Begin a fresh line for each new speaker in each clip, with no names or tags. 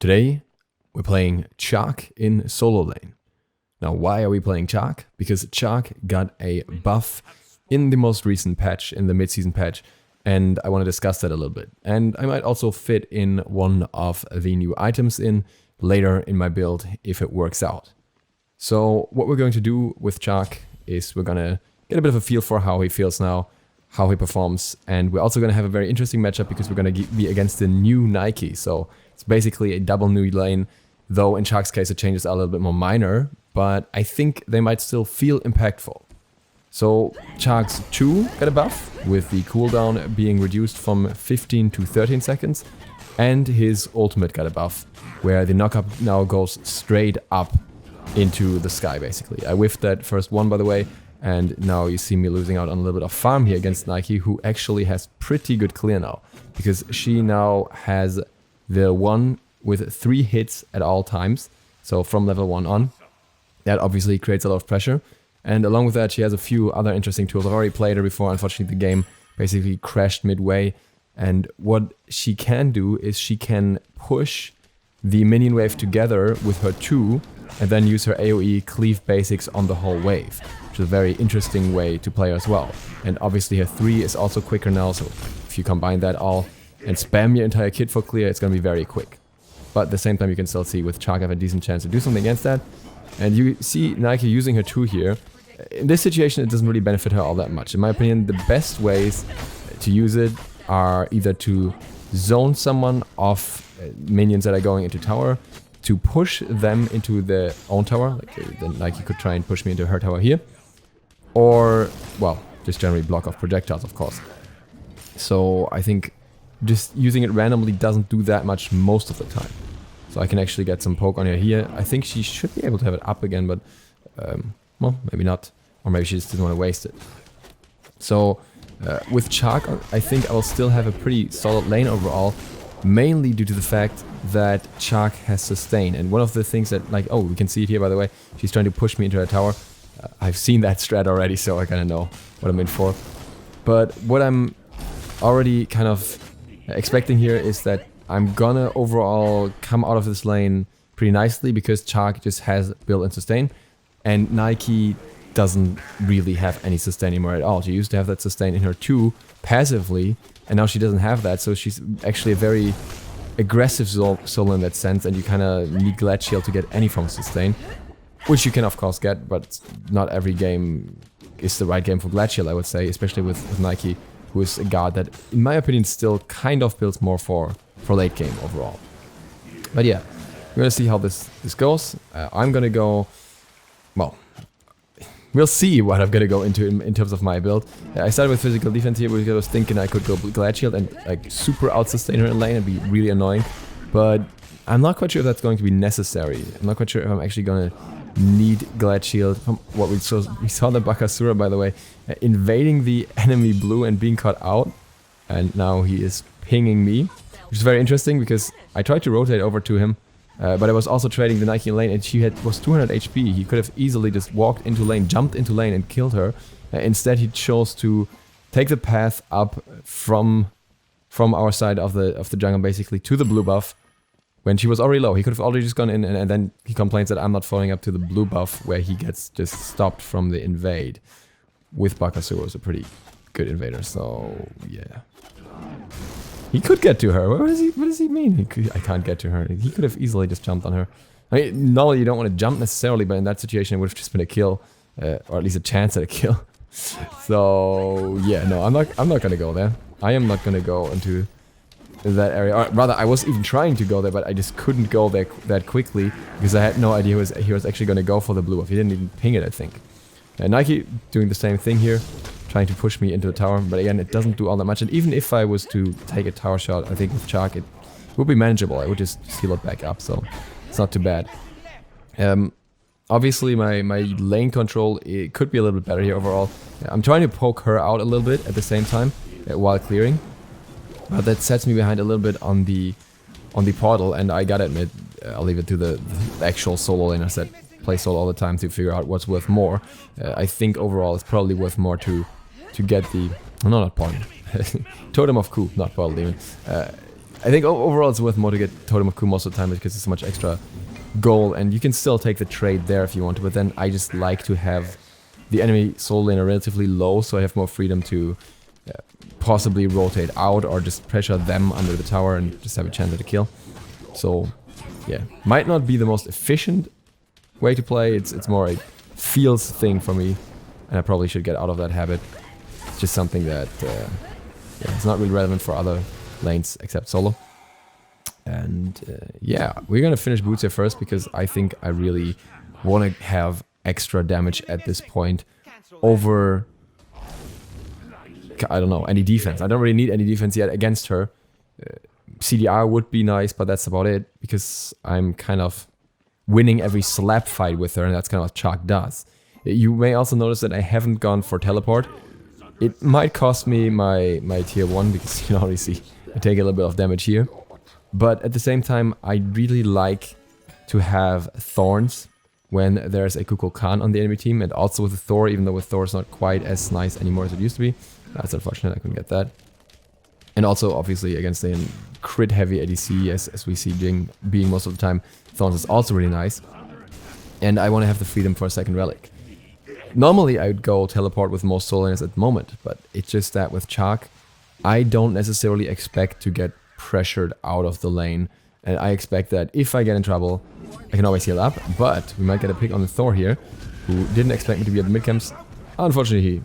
Today, we're playing Chaac in solo lane. Now, why are we playing Chaac? Because Chaac got a buff in the most recent patch, in the mid-season patch, and I want to discuss that a little bit. And I might also fit in one of the new items in later in my build if it works out. So what we're going to do with Chaac is we're going to get a bit of a feel for how he feels now, how he performs, and we're also going to have a very interesting matchup because we're going to be against the new Nike. So it's basically a double new lane, though in Chaac's case the changes are a little bit more minor, but I think they might still feel impactful. So Chaac's 2 got a buff, with the cooldown being reduced from 15 to 13 seconds, and his ultimate got a buff, where the knockup now goes straight up into the sky basically. I whiffed that first one, by the way, and now you see me losing out on a little bit of farm here against Nike, who actually has pretty good clear now, because she now has the one with 3 hits at all times, so from level 1 on. That obviously creates a lot of pressure, and along with that she has a few other interesting tools. I've already played her before. Unfortunately the game basically crashed midway, and what she can do is she can push the minion wave together with her 2 and then use her AoE cleave basics on the whole wave, which is a very interesting way to play as well. And obviously her 3 is also quicker now, so if you combine that all and spam your entire kit for clear, it's going to be very quick. But at the same time you can still see with Chaac have a decent chance to do something against that. And you see Nike using her 2 here. In this situation it doesn't really benefit her all that much. In my opinion, the best ways to use it are either to zone someone off minions that are going into tower, to push them into their own tower, like then Nike could try and push me into her tower here, or, well, just generally block off projectiles, of course. So I think just using it randomly doesn't do that much most of the time. So I can actually get some poke on her here. I think she should be able to have it up again, but, well, maybe not. Or maybe she just doesn't want to waste it. So with Chaac, I think I will still have a pretty solid lane overall, mainly due to the fact that Chaac has sustain. And one of the things that, like, oh, we can see it here, by the way, she's trying to push me into her tower. I've seen that strat already, so I kind of know what I'm in for. But what I'm already kind of expecting here is that I'm gonna overall come out of this lane pretty nicely, because Chaac just has build and sustain, and Nike doesn't really have any sustain anymore at all. She used to have that sustain in her 2 passively, and now she doesn't have that, so she's actually a very aggressive solo in that sense, and you kind of need Glad Shield to get any form of sustain, which you can of course get, but not every game is the right game for Glad Shield, I would say, especially with Nike, who is a god that, in my opinion, still kind of builds more for late game overall. But yeah, we're gonna see how this goes. I'm gonna go, well, we'll see what I'm gonna go into in terms of my build. I started with physical defense here because I was thinking I could go Glad Shield and like super out-sustain her in lane and be really annoying. But I'm not quite sure if that's going to be necessary. I'm not quite sure if I'm actually gonna need Glad Shield. From what we saw the Bakasura, by the way, invading the enemy blue and being caught out. And now he is pinging me, which is very interesting because I tried to rotate over to him. But I was also trading the Nike lane, and she was 200 HP. He could have easily just walked into lane, jumped into lane and killed her. Instead he chose to take the path up from our side of the jungle basically to the blue buff when she was already low. He could have already just gone in, and then he complains that I'm not following up to the blue buff, where he gets just stopped from the invade. With Bakasura was a pretty good invader, so yeah. He could get to her. What does he mean? I can't get to her. He could have easily just jumped on her. I mean, normally you don't want to jump necessarily, but in that situation it would have just been a kill, or at least a chance at a kill. So yeah, no, I'm not gonna go there. I am not gonna go into that area. Or rather, I was even trying to go there, but I just couldn't go there that quickly because I had no idea he was actually gonna go for the blue buff. He didn't even ping it, I think. Nike doing the same thing here, trying to push me into the tower, but again, it doesn't do all that much. And even if I was to take a tower shot, I think with Chaac it would be manageable. I would just heal it back up, so it's not too bad. Obviously my lane control, it could be a little bit better here overall. I'm trying to poke her out a little bit at the same time while clearing, but that sets me behind a little bit on the portal, and I gotta admit, I'll leave it to the actual solo laners that play solo all the time to figure out what's worth more. I think overall it's probably worth more to get the... No, not portal. Totem of Coup, not Portal Demon. I think overall it's worth more to get Totem of Coup most of the time because it's so much extra gold, and you can still take the trade there if you want to, but then I just like to have the enemy solo laner relatively low, so I have more freedom to possibly rotate out or just pressure them under the tower and just have a chance at a kill. So yeah, might not be the most efficient way to play, it's more a feels thing for me, and I probably should get out of that habit. It's just something that yeah, it's not really relevant for other lanes except solo. And yeah, we're gonna finish boots here first because I think I really want to have extra damage at this point over, I don't know, any defense. I don't really need any defense yet against her. CDR would be nice, but that's about it because I'm kind of winning every slap fight with her, and that's kind of what Chaac does. You may also notice that I haven't gone for teleport. It might cost me my tier 1 because you can already see I take a little bit of damage here. But at the same time, I really like to have Thorns when there's a Kukulkan on the enemy team, and also with the Thor, even though with Thor it's not quite as nice anymore as it used to be. That's unfortunate, I couldn't get that. And also, obviously, against a crit-heavy ADC, as we see Jing being most of the time, Thorns is also really nice. And I want to have the freedom for a second Relic. Normally, I would go teleport with most solo laners at the moment, but it's just that with Chaac, I don't necessarily expect to get pressured out of the lane, and I expect that if I get in trouble, I can always heal up, but we might get a pick on the Thor here, who didn't expect me to be at the mid camps. Unfortunately, he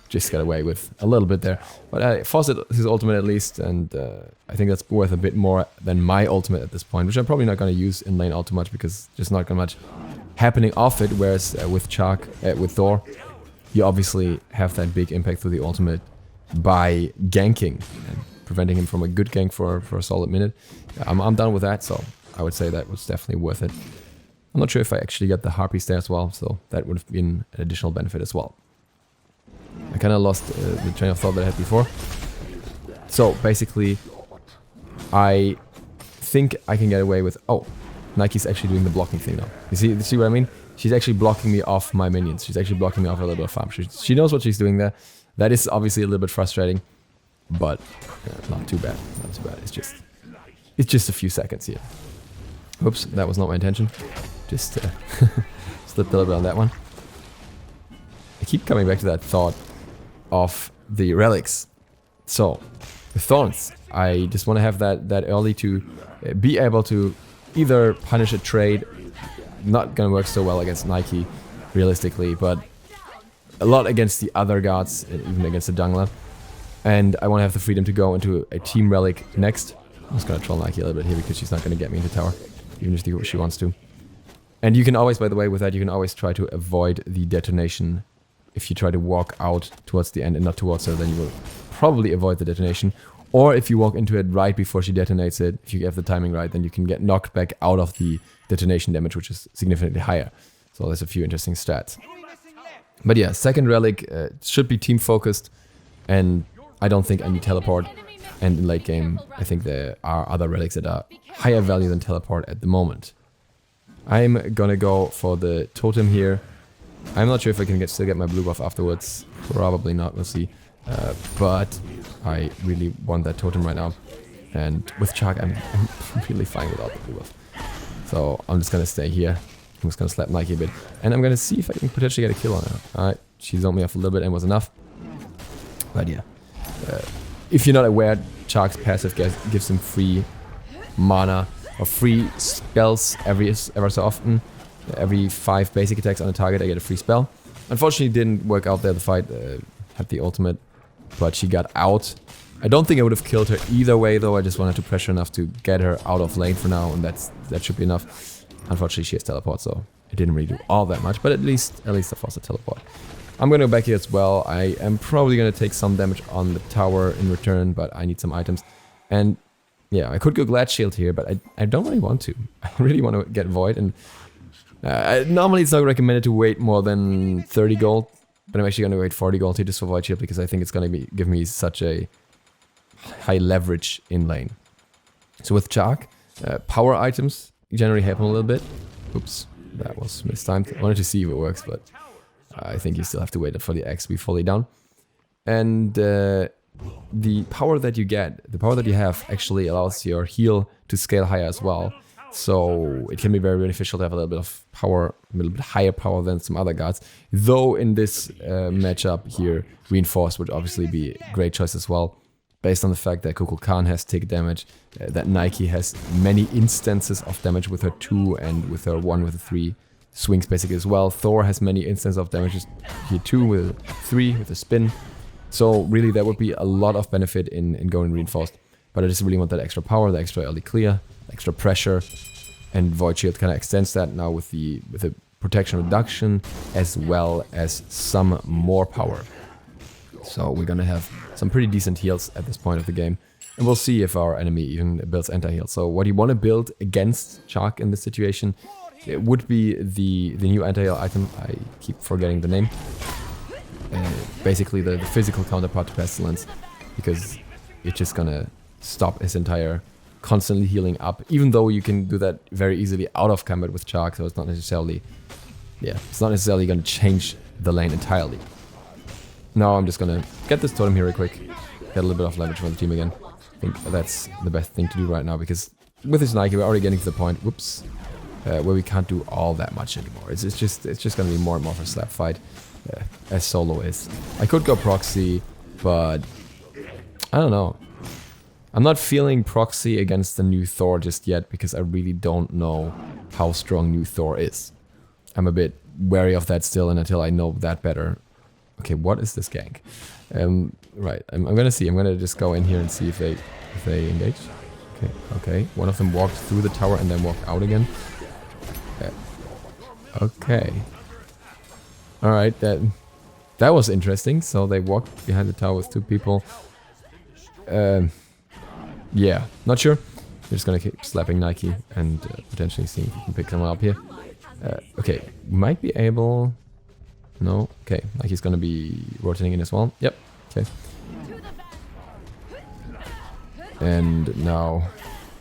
just got away with a little bit there, but I forced his ultimate at least, and I think that's worth a bit more than my ultimate at this point, which I'm probably not going to use in lane all too much because there's not much happening off it, whereas with Chaac, with Thor, you obviously have that big impact through the ultimate by ganking and preventing him from a good gank for a solid minute. I'm done with that, so I would say that was definitely worth it. I'm not sure if I actually got the Harpies there as well, so that would have been an additional benefit as well. I kind of lost the train of thought that I had before. So basically, I think I can get away with... Oh, Nike's actually doing the blocking thing now. You see what I mean? She's actually blocking me off my minions. She's actually blocking me off a little bit of farm. She knows what she's doing there. That is obviously a little bit frustrating, but not too bad. Not too bad. It's just a few seconds here. Oops, that was not my intention. Just slipped a little bit on that one. I keep coming back to that thought of the relics. So, with Thorns, I just want to have that early to be able to either punish a trade. Not gonna work so well against Nike, realistically, but a lot against the other gods, even against the jungler. And I want to have the freedom to go into a team relic next. I'm just gonna troll Nike a little bit here because she's not gonna get me into tower, even if she wants to. And you can always, by the way, with that, you can always try to avoid the detonation. If you try to walk out towards the end and not towards her, then you will probably avoid the detonation. Or if you walk into it right before she detonates it, if you have the timing right, then you can get knocked back out of the detonation damage, which is significantly higher. So there's a few interesting stats. But yeah, second relic should be team focused, and I don't think I need teleport. And in late game, I think there are other relics that are higher value than teleport at the moment. I'm gonna go for the totem here. I'm not sure if I can still get my blue buff afterwards. Probably not, we'll see. But I really want that totem right now. And with Chaac, I'm really fine without the blue buff. So I'm just gonna stay here. I'm just gonna slap Nike a bit. And I'm gonna see if I can potentially get a kill on her. Alright, she zoned me off a little bit and was enough. But yeah. If you're not aware, Chaac's passive gives him free mana or free spells ever so often. Every 5 basic attacks on a target, I get a free spell. Unfortunately, it didn't work out there. The fight had the ultimate, but she got out. I don't think I would have killed her either way, though. I just wanted to pressure enough to get her out of lane for now, and that should be enough. Unfortunately, she has teleport, so it didn't really do all that much, but at least I forced a teleport. I'm going to go back here as well. I am probably going to take some damage on the tower in return, but I need some items. And yeah, I could go Glad Shield here, but I don't really want to. I really want to get Void, and normally it's not recommended to wait more than 30 gold, but I'm actually going to wait 40 gold here just for Void Shield because I think it's going to give me such a high leverage in lane. So with Chaac, power items generally happen a little bit. Oops, that was mistimed. I wanted to see if it works, but I think you still have to wait for the X to be fully down. And the power that you get, the power that you have, actually allows your heal to scale higher as well. So it can be very beneficial to have a little bit of power, a little bit higher power than some other guards. Though in this matchup here, Reinforced would obviously be a great choice as well, based on the fact that Coco Khan has tick damage, that Nike has many instances of damage with her 2 and with her 1 with a 3 swings basically as well. Thor has many instances of damages here too with a 3 with a spin. So really there would be a lot of benefit in going Reinforced. But I just really want that extra power, the extra early clear, extra pressure, and Void Shield kind of extends that now with the protection reduction as well as some more power. So we're gonna have some pretty decent heals at this point of the game, and we'll see if our enemy even builds anti-heal. So what you want to build against Chaac in this situation, it would be the new anti-heal item. I keep forgetting the name. Basically the physical counterpart to Pestilence, because it's just gonna stop his entire constantly healing up, even though you can do that very easily out of combat with Chaac, so it's not necessarily, it's not necessarily going to change the lane entirely. Now I'm just going to get this totem here real quick, get a little bit of leverage from the team again. I think that's the best thing to do right now, because with this Nike we're already getting to the point, where we can't do all that much anymore. It's just going to be more and more of a slap fight, as solo is. I could go proxy, but I don't know. I'm not feeling proxy against the new Thor just yet, because I really don't know how strong new Thor is. I'm a bit wary of that still, and until I know that better. Okay, what is this gank? Right, I'm gonna see. I'm gonna just go in here and see if they engage. Okay. One of them walked through the tower and then walked out again. Okay. All right, that was interesting. So they walked behind the tower with 2 people. Yeah, not sure. We're just gonna keep slapping Nike and potentially seeing if we can pick someone up here. Okay, might be able... No, okay, Nike's gonna be rotating in as well. Yep, okay. And now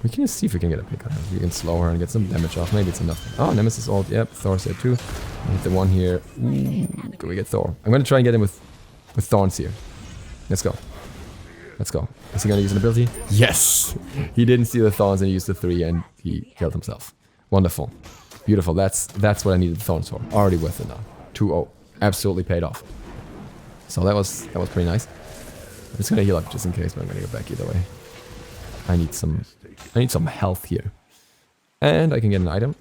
we can just see if we can get a pick on her. We can slow her and get some damage off. Maybe it's enough. Oh, Nemesis ult. Yep, Thor's there too. Hit the one here. Ooh, can we get Thor? I'm gonna try and get him with Thorns here. Let's go. Let's go. Is he gonna use an ability? Yes! He didn't see the Thorns and he used the 3 and he killed himself. Wonderful. Beautiful. That's what I needed the Thorns for. Already worth it now. 2-0. Absolutely paid off. So that was pretty nice. I'm just gonna heal up just in case, but I'm gonna go back either way. I need some health here. And I can get an item.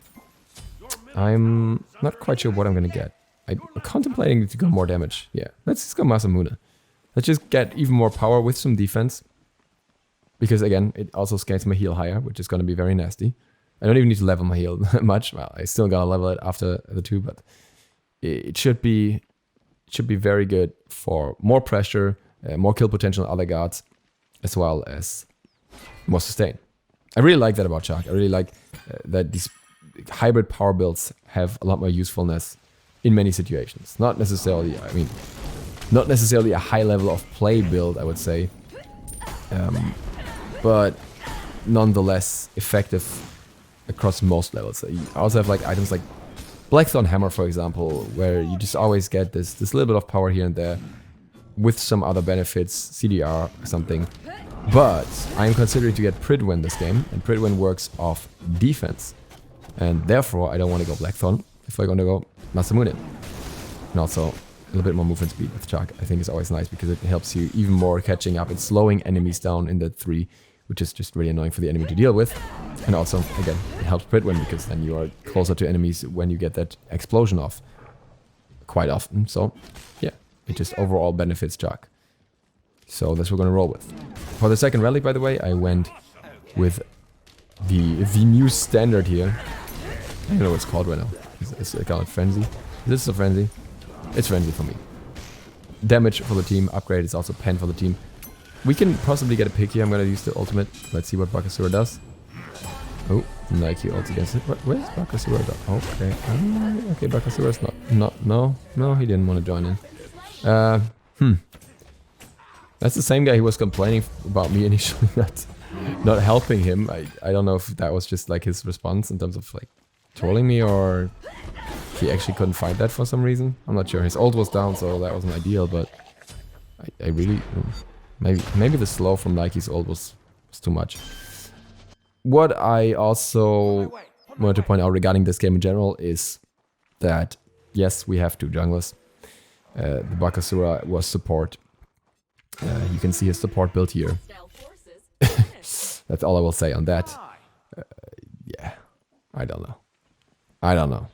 I'm not quite sure what I'm gonna get. I'm contemplating to go more damage. Yeah, let's just go Masamune. Let's just get even more power with some defense. Because again, it also scales my heal higher, which is going to be very nasty. I don't even need to level my heal much. Well, I still gotta level it after the 2, but it should be very good for more pressure, more kill potential on other guards, as well as more sustain. I really like that about Chaac. I really like that these hybrid power builds have a lot more usefulness in many situations. Not necessarily a high level of play build, I would say, but nonetheless effective across most levels. I also have like items like Blackthorn Hammer, for example, where you just always get this little bit of power here and there with some other benefits, CDR or something. But I'm considering to get Pridwen this game, and Pridwen works off defense, and therefore I don't want to go Blackthorn if I'm going to go Masamune. And also a little bit more movement speed with Chaac I think is always nice, because it helps you even more catching up and slowing enemies down in that 3, which is just really annoying for the enemy to deal with. And also, again, it helps Pridwen, because then you are closer to enemies when you get that explosion off quite often. So yeah, it just overall benefits Chaac. So that's what we're gonna roll with. For the second relic, by the way, I went with the new standard here. I don't know what it's called right now. It's called Frenzy. This is a Frenzy. It's Frenzy for me. Damage for the team, upgrade is also pen for the team. We can possibly get a pick here. I'm gonna use the ultimate. Let's see what Bakasura does. Oh, Nike ult against it. Where's Bakasura? Okay. Okay, Bakasura's no, he didn't want to join in. That's the same guy who was complaining about me initially not helping him. I don't know if that was just like his response in terms of like trolling me, or he actually couldn't find that for some reason. I'm not sure. His ult was down, so that wasn't ideal, but I really... Maybe the slow from Nike's ult was too much. What I also wanted to point out regarding this game in general is that, yes, we have 2 junglers. The Bakasura was support. You can see his support build here. That's all I will say on that. Yeah, I don't know.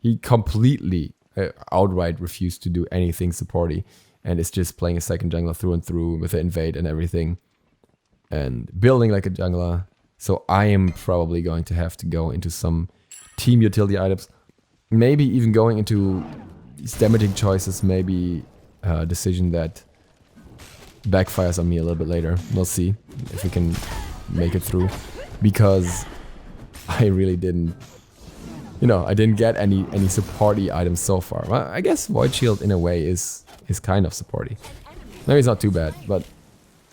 He completely outright refused to do anything supporty, and is just playing a second jungler through and through with the invade and everything, and building like a jungler. So I am probably going to have to go into some team utility items, maybe even going into these damaging choices, maybe a decision that backfires on me a little bit later. We'll see if we can make it through, because I really didn't, I didn't get any supporty items so far. Well, I guess Void Shield in a way is kind of supporty. Maybe it's not too bad, but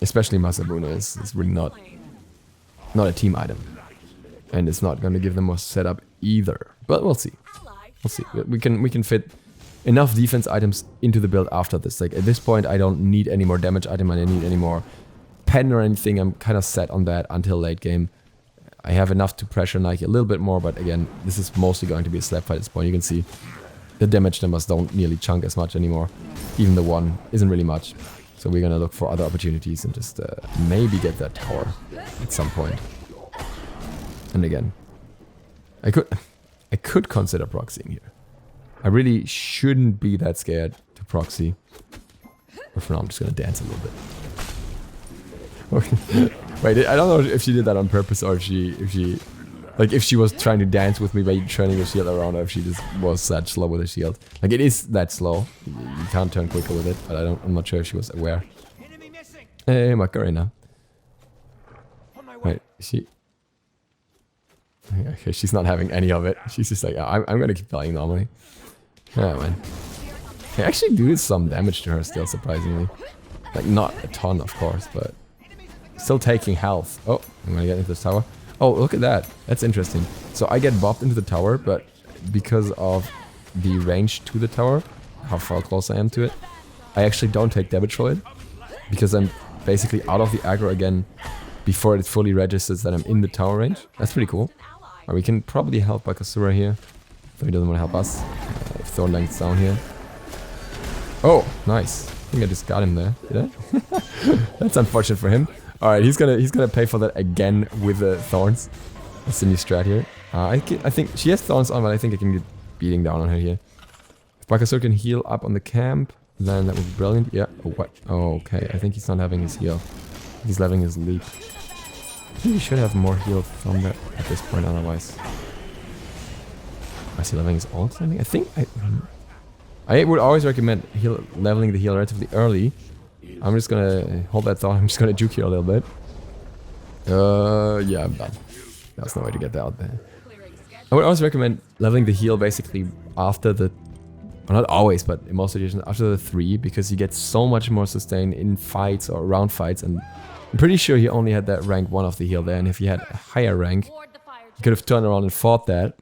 especially Masabuna is really not a team item, and it's not going to give them more setup either. But we'll see. We'll see. We can fit enough defense items into the build after this. Like at this point, I don't need any more damage item. I don't need any more pen or anything. I'm kind of set on that until late game. I have enough to pressure Nike a little bit more, but again, this is mostly going to be a slap fight at this point. You can see the damage numbers don't nearly chunk as much anymore. Even the 1 isn't really much. So we're gonna look for other opportunities and just maybe get that tower at some point. And again, I could consider proxying here. I really shouldn't be that scared to proxy. But for now, I'm just gonna dance a little bit. Okay. Wait, I don't know if she did that on purpose or if she was trying to dance with me by turning the shield around, or if she just was that slow with the shield. Like it is that slow. You can't turn quicker with it, but I'm not sure if she was aware. Hey, Macarena. Wait, okay, she's not having any of it. She's just like, I'm gonna keep playing normally. Oh man. I actually do some damage to her still, surprisingly. Like not a ton, of course, but still taking health. Oh, I'm gonna get into this tower. Oh, look at that. That's interesting. So I get bopped into the tower, but because of the range to the tower, how far close I am to it, I actually don't take damage for it, because I'm basically out of the aggro again before it fully registers that I'm in the tower range. That's pretty cool. We can probably help Bakasura here, though he doesn't want to help us. Thorn Length's down here. Oh, nice. I think I just got him there. Did I? That's unfortunate for him. Alright, he's gonna pay for that again with the thorns. That's the new strat here. I think she has thorns on, but I think I can get beating down on her here. If Bakasura can heal up on the camp, then that would be brilliant. Yeah. Oh, what? Oh, okay. I think he's not having his heal. He's leveling his leap. I think he should have more heal from that at this point, otherwise. Is he leveling his ult or something? I think I would always recommend leveling the heal relatively early. I'm just gonna hold that thought. I'm just gonna juke here a little bit. Yeah, I'm done. That's no way to get that out there. I would always recommend leveling the heal basically after the... Well, not always, but in most situations after the 3, because you get so much more sustain in fights or around fights, and I'm pretty sure he only had that rank 1 of the heal there, and if he had a higher rank, he could have turned around and fought that.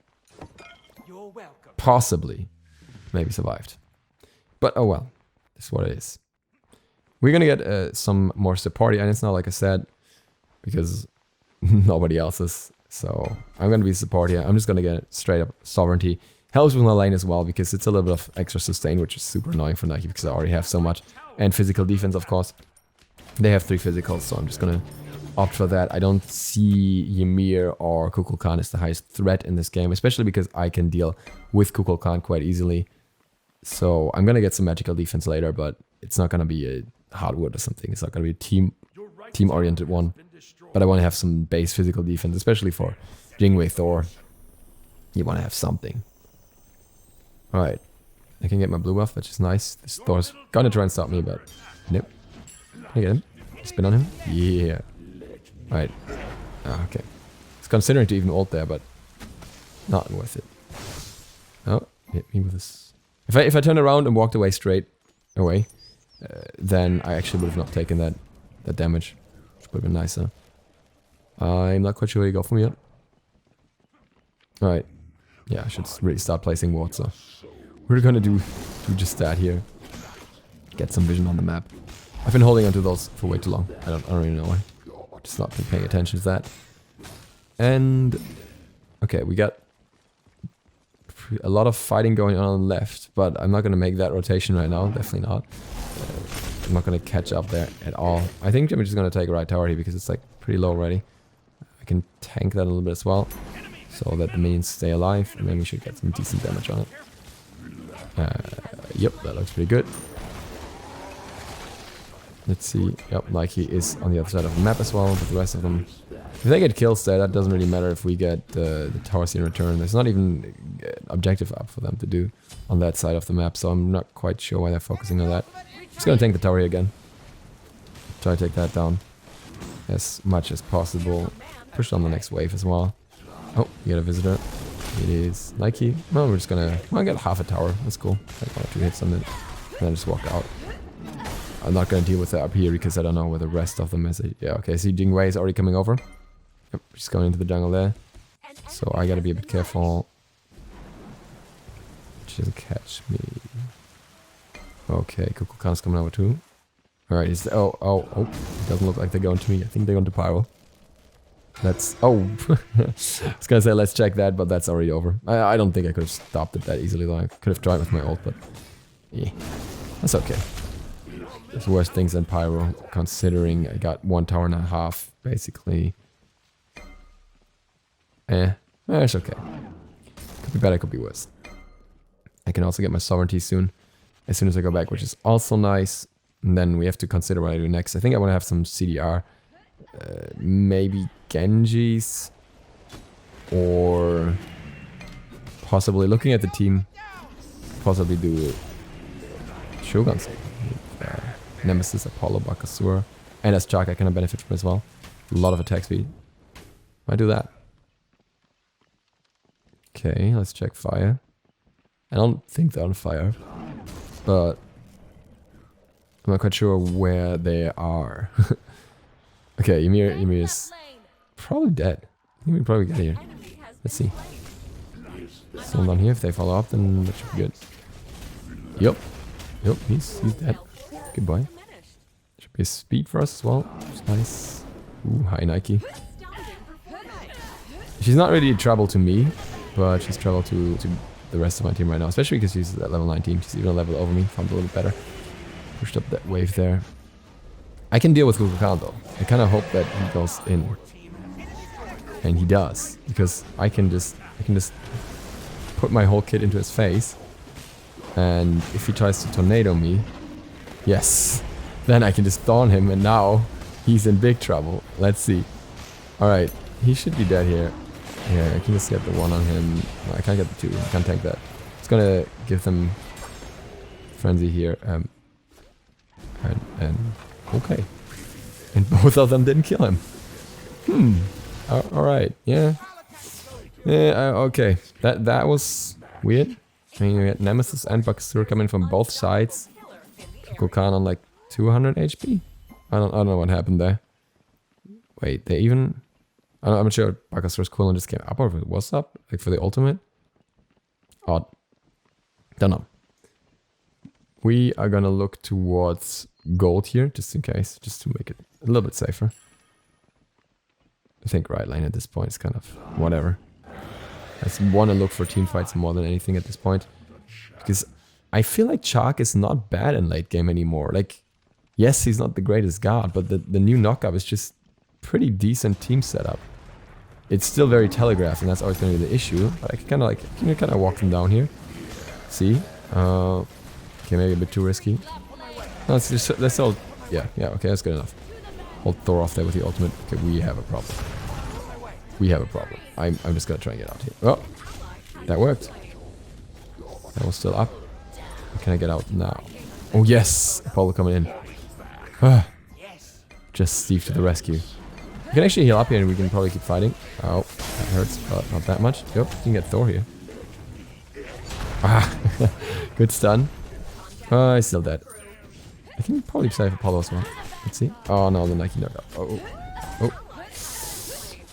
Possibly. Maybe survived. But oh well. This is what it is. We're gonna get some more supporty items now, like I said, because nobody else is. So I'm gonna be support here. I'm just gonna get straight up sovereignty. Helps with my lane as well, because it's a little bit of extra sustain, which is super annoying for Nike, because I already have so much. And physical defense, of course. They have 3 physicals, so I'm just gonna opt for that. I don't see Ymir or Kukulkan as the highest threat in this game, especially because I can deal with Kukulkan quite easily. So I'm gonna get some magical defense later, but it's not gonna be a hardwood or something. It's not gonna be a team-oriented one. But I want to have some base physical defense, especially for Jingwei Thor. You want to have something. Alright. I can get my blue buff, which is nice. This Thor's gonna try and stop me, but nope. Can I get him? Spin on him? Yeah. Alright. Okay. It's considering to even ult there, but not worth it. Oh, hit me with this. If I turned around and walked away straight away, then I actually would have not taken that damage. Which would have been nicer. I'm not quite sure where you go from here. Alright. Yeah, I should really start placing wards, so we're gonna do just that here. get some vision on the map. I've been holding onto those for way too long. I don't really know why. Just not been paying attention to that. And okay, we got a lot of fighting going on the left, but I'm not going to make that rotation right now. Definitely not. I'm not going to catch up there at all. I think I'm just going to take right tower here because it's like pretty low already. I can tank that a little bit as well, so that the minions stay alive, and then we should get some decent damage on it. Yep, that looks pretty good. Let's see. Yep, Nike is on the other side of the map as well, but the rest of them... If they get kills there, that doesn't really matter if we get the towers in return. There's not even objective up for them to do on that side of the map, so I'm not quite sure why they're focusing on that. Just gonna tank the tower here again. Try to take that down as much as possible. Push on the next wave as well. Oh, we got a visitor. It is Nike. Well, we're just gonna... Well, I got half a tower. That's cool. Like 1 or 2 hits on it. And then just walk out. I'm not gonna deal with that up here because I don't know where the rest of them is. Yeah, okay, see Jingwei is already coming over. Yep, she's going into the jungle there. So I gotta be a bit careful. She doesn't catch me. Okay, Kukulkan's coming over too. Alright, he's... Oh. It doesn't look like they're going to me. I think they're going to Pyro. That's... Oh! I was gonna say let's check that, but that's already over. I don't think I could have stopped it that easily though. I could have tried with my ult, but... Yeah. That's okay. There's worse things than Pyro, considering I got 1 tower and a half, basically. It's okay. Could be better, could be worse. I can also get my sovereignty soon as I go back, which is also nice. And then we have to consider what I do next. I think I want to have some CDR. Maybe Genjis. Or possibly, looking at the team, possibly do Shoguns. Nemesis, Apollo, Bakasura. And as Chaac I kind of benefit from as well. A lot of attack speed. Might do that. Okay, let's check fire. I don't think they're on fire. But I'm not quite sure where they are. Okay, Ymir is probably dead. I think we can probably get here. Let's see. Someone down here, if they follow up, then that should be good. Yep, he's dead. Good boy. Should be a speed for us as well. It's nice. Ooh, hi Nike. She's not really trouble to me, but she's trouble to the rest of my team right now, especially because she's at level 19. She's even a level over me, farmed a little bit better. Pushed up that wave there. I can deal with Kukulkan though. I kind of hope that he goes in. And he does, because I can just put my whole kit into his face. And if he tries to tornado me, yes, then I can just thorn him, and now he's in big trouble. Let's see. Alright, he should be dead here. Yeah, I can just get the 1 on him. No, I can't get the 2. I can't tank that. It's gonna give them frenzy here. And okay. And both of them didn't kill him. Alright, yeah. Yeah, okay. That was weird. I mean, we had Nemesis and Bakasura coming from both sides. Kukulkan on like 200 HP? I don't know what happened there. Wait, they even... I'm not sure Bakasura's cooldown just came up or if it was up, like for the ultimate. Odd. Don't know. We are gonna look towards gold here, just in case, just to make it a little bit safer. I think right lane at this point is kind of whatever. I just want to look for team fights more than anything at this point. Because I feel like Chaac is not bad in late game anymore. Like, yes, he's not the greatest god, but the new knockup is just pretty decent team setup. It's still very telegraphed, and that's always going to be the issue. But I can kind of like, walk them down here. See? Okay, maybe a bit too risky. No, it's just, that's all. Yeah, okay, that's good enough. Hold Thor off there with the ultimate. Okay, we have a problem. We have a problem. I'm just gonna try and get out here. Oh, that worked. That was still up. Can I get out now? Oh yes, Apollo coming in. Just Steve to the rescue. We can actually heal up here and we can probably keep fighting. Oh, that hurts, but not that much. Yep, you can get Thor here. Good stun. He's still dead. I can probably save Apollo as well. Let's see. Oh no, the Nike knockout. Oh.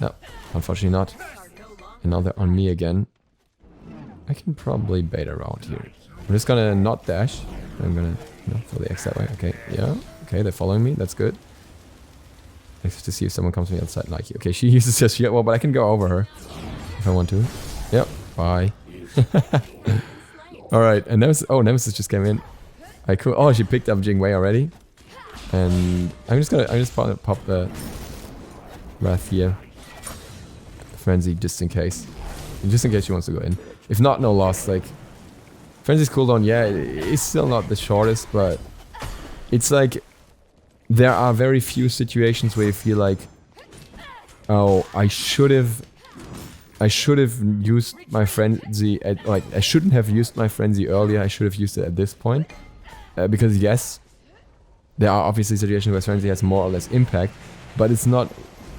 No, unfortunately not. And now they're on me again. I can probably bait around here. I'm just gonna not dash. I'm gonna throw the X that way. Okay, yeah. Okay, they're following me. That's good. Let's to see if someone comes from the other side. Nike. Okay, she uses her shield wall, but I can go over her if I want to. Yep. Bye. All right, and Nemesis just came in. Alright, cool. Oh, she picked up Jingwei already, and I'm just pop the Wrath here, Frenzy, just in case she wants to go in. If not, no loss. Like Frenzy's cooldown, yeah, it's still not the shortest, but it's like there are very few situations where you feel like, oh, I should have used my frenzy at, like, I shouldn't have used my frenzy earlier. I should have used it at this point, because yes, there are obviously situations where frenzy has more or less impact, but it's not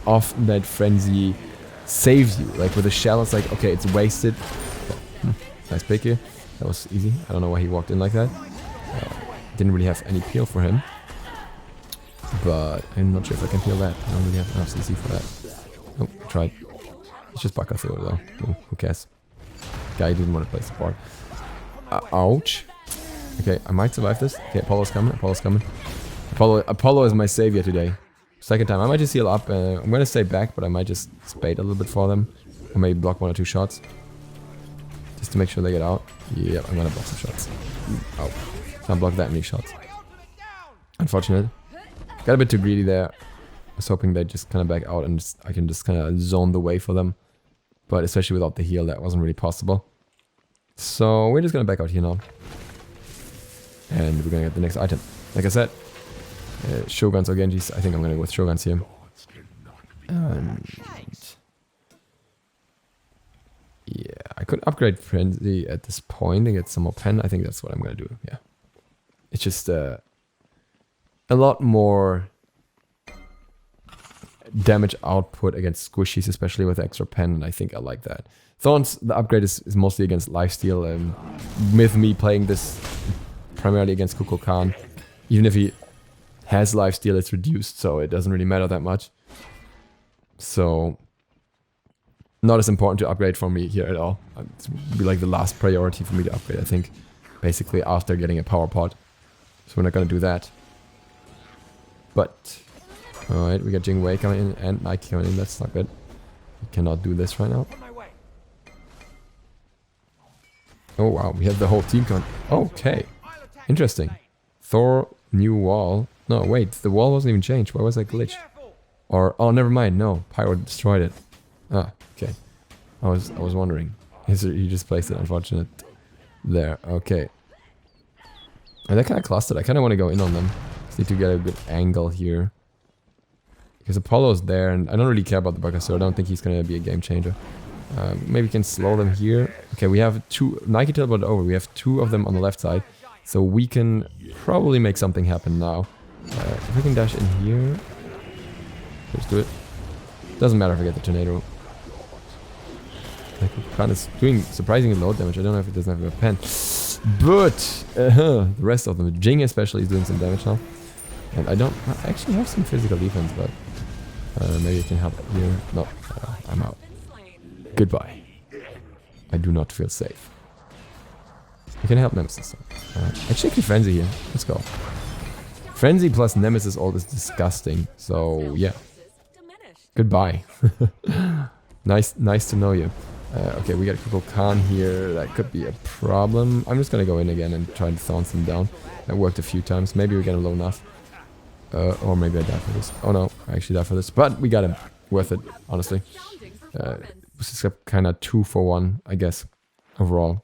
often that frenzy saves you. Like with a shell, it's like, okay, it's wasted. Nice pick here. That was easy. I don't know why he walked in like that. Didn't really have any peel for him, but I'm not sure if I can peel that. I don't really have enough CC for that. Oh, I tried. It's just Baka through though. Who cares? Guy didn't want to play support. Ouch. Okay, I might survive this. Okay, Apollo's coming. Apollo is my savior today. Second time. I might just heal up. I'm gonna stay back, but I might just spade a little bit for them. Or maybe block 1 or 2 shots. Just to make sure they get out. Yeah, I'm gonna block some shots. Oh. Can't block that many shots. Unfortunate. Got a bit too greedy there. I was hoping they'd just kind of back out and I can just kind of zone the way for them. But especially without the heal, that wasn't really possible. So we're just gonna back out here now. And we're gonna get the next item. Like I said, Shoguns or Genjis. I think I'm gonna go with Shoguns here. And yeah, I could upgrade Frenzy at this point and get some more pen. I think that's what I'm gonna do. Yeah, it's just a lot more damage output against squishies, especially with extra pen, and I think I like that. Thorns, the upgrade is mostly against lifesteal, and with me playing this primarily against Kukulkan, even if he has lifesteal, it's reduced, so it doesn't really matter that much. So, not as important to upgrade for me here at all. It would be like the last priority for me to upgrade, I think, basically after getting a power pod. So we're not gonna do that. But, alright, we got Jingwei coming in and Nike coming in, that's not good. We cannot do this right now. Oh wow, we have the whole team coming. Okay, interesting. Thor, new wall. No, wait, the wall wasn't even changed. Why was that glitch? Or, oh, never mind, no, Pyro destroyed it. Ah, okay. I was wondering. He just placed it, unfortunate. There, okay. And they're kind of clustered. I kind of want to go in on them. Just need to get a good angle here. Because Apollo's there, and I don't really care about the Baka, so I don't think he's going to be a game changer. Maybe we can slow them here. Okay, we have 2... Nike teleported over. We have 2 of them on the left side. So we can probably make something happen now. If we can dash in here... Let's do it. Doesn't matter if I get the tornado. Like, Khan is doing surprisingly low damage. I don't know if it doesn't have a pen. But the rest of them, Jing especially, is doing some damage now. And I actually have some physical defense, but maybe I can help here. No, I'm out. Goodbye. I do not feel safe. I can help Nemesis. Actually, I can Frenzy here. Let's go. Frenzy plus Nemesis ult is disgusting. So yeah. Goodbye. Nice to know you. Okay, we got Kukulkan here. That could be a problem. I'm just gonna go in again and try to thorn them down. That worked a few times. Maybe we get him low enough. Or maybe I die for this. Oh no, I actually died for this. But we got him. Worth it, honestly. This is kind of 2 for 1, I guess, overall.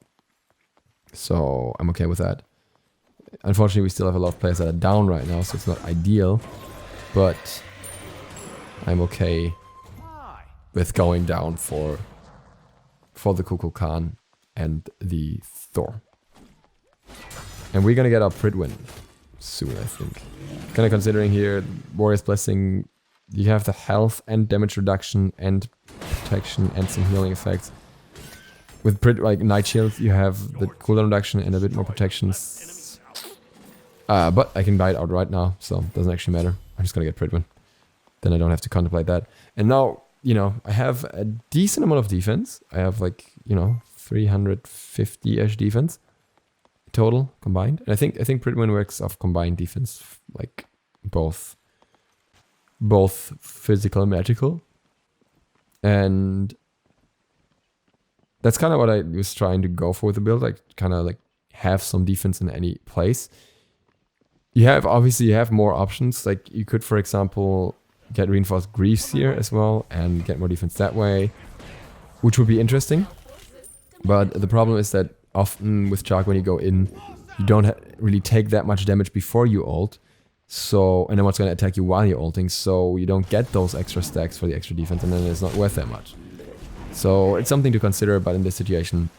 So I'm okay with that. Unfortunately, we still have a lot of players that are down right now, so it's not ideal. But I'm okay with going down for the Kukulkan and the Thor. And we're gonna get our Pridwen soon, I think. Kind of considering here, Warrior's Blessing, you have the health and damage reduction and protection and some healing effects. With like Night Shield, you have the cooldown reduction and a bit more protections. But I can buy it out right now, so it doesn't actually matter. I'm just gonna get Pridwen. Then I don't have to contemplate that. And now, you know, I have a decent amount of defense. I have like, you know, 350-ish defense. total combined. And I think Pridwen works off combined defense, like both physical and magical. And that's kind of what I was trying to go for with the build, like kind of like have some defense in any place. You have more options. Like you could, for example, get reinforced Greaves here as well and get more defense that way, which would be interesting. But the problem is that often with Chaac, when you go in, you don't really take that much damage before you ult. So, and then what's going to attack you while you're ulting, so you don't get those extra stacks for the extra defense, and then it's not worth that much. So it's something to consider, but in this situation,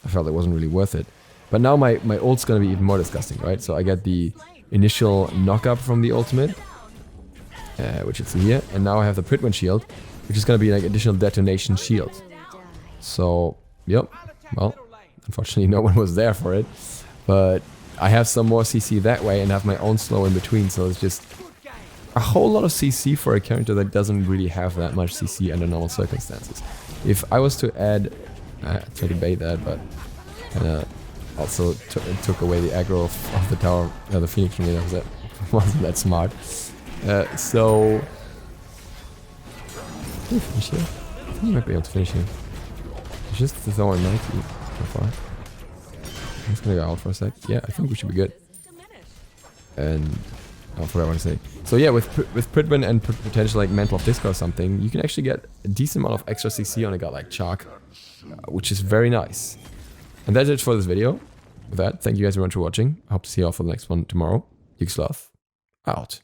I felt it wasn't really worth it. But now my ult's going to be even more disgusting, right? So I get the initial knock-up from the ultimate, which is here, and now I have the Pridwen shield, which is going to be like additional detonation shield. So, yep, well, unfortunately no one was there for it, but I have some more CC that way and have my own slow in between, so it's just a whole lot of CC for a character that doesn't really have that much CC under normal circumstances. If I was to add, I tried to bait that, but kinda also took away the aggro of the tower, the Phoenix from me, that wasn't that smart. So, can you finish here? I think you might be able to finish here. It's just the Thor and Nike so far. I'm just gonna go out for a sec. Yeah, I think we should be good. And I forgot what I want to say. So yeah, with Pridwen and potential like Mantle of Disco or something, you can actually get a decent amount of extra CC on a guy like Chaac, which is very nice. And that's it for this video. With that, thank you guys very much for watching. I hope to see you all for the next one tomorrow. DukeSloth, out.